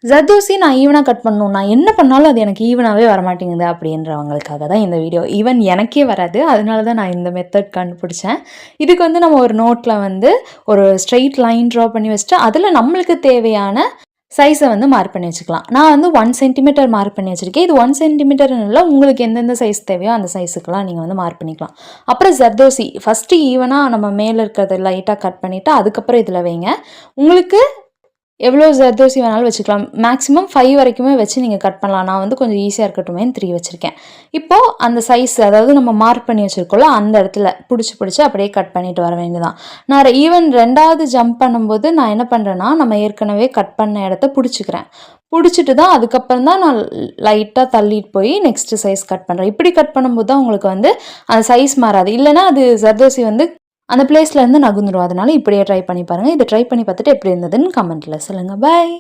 ஜர்தோசி நான் ஈவனாக கட் பண்ணணும், நான் என்ன பண்ணாலும் அது எனக்கு ஈவனாகவே வரமாட்டேங்குது அப்படின்றவங்களுக்காக தான் இந்த வீடியோ. ஈவன் எனக்கே வராது, அதனால தான் நான் இந்த மெத்தட் கண்டுபிடிச்சேன். இதுக்கு வந்து நம்ம ஒரு நோட்டில் வந்து ஒரு ஸ்ட்ரெயிட் லைன் ட்ரா பண்ணி வச்சுட்டு அதில் நம்மளுக்கு தேவையான சைஸை வந்து மார்க் பண்ணி வச்சுக்கலாம். நான் வந்து 1 சென்டிமீட்டர் மார்க் பண்ணி வச்சுருக்கேன். இது 1 சென்டிமீட்டர்னு இல்லை, உங்களுக்கு எந்தெந்த சைஸ் தேவையோ அந்த சைஸுக்கெல்லாம் நீங்கள் வந்து மார்க் பண்ணிக்கலாம். அப்புறம் ஜர்தோசி ஃபஸ்ட்டு ஈவனாக நம்ம மேலே இருக்கிறத லைட்டாக கட் பண்ணிவிட்டு அதுக்கப்புறம் இதில் வைங்க. உங்களுக்கு எவ்வளோ ஜர்தோசி வேணாலும் வச்சுக்கலாம். மேக்ஸிமம் 5 வரைக்குமே வச்சு நீங்கள் கட் பண்ணலாம். நான் வந்து கொஞ்சம் ஈஸியாக இருக்கட்டுமே 3 வச்சுருக்கேன். இப்போது அந்த சைஸ், அதாவது நம்ம மார்க் பண்ணி வச்சுருக்கோம்ல, அந்த இடத்துல பிடிச்சி அப்படியே கட் பண்ணிட்டு வர வேண்டியதான். நான் ஈவன் 2வது ஜம்ப் பண்ணும்போது நான் என்ன பண்ணுறேன்னா, நம்ம ஏற்கனவே கட் பண்ண இடத்த பிடிச்சிட்டு தான் அதுக்கப்புறம் தான் நான் லைட்டாக தள்ளிட்டு போய் நெக்ஸ்ட்டு சைஸ் கட் பண்ணுறேன். இப்படி கட் பண்ணும்போது தான் உங்களுக்கு வந்து அந்த சைஸ் மாறாது. இல்லைனா அது ஜர்தோசி வந்து அந்த பிளேஸ்லேருந்து நகுந்துடும். அதனால இப்படியே ட்ரை பண்ணி பாருங்கள். இதை ட்ரை பண்ணி பார்த்துட்டு எப்படி இருந்ததுன்னு கமெண்ட்டில் சொல்லுங்கள். பாய்.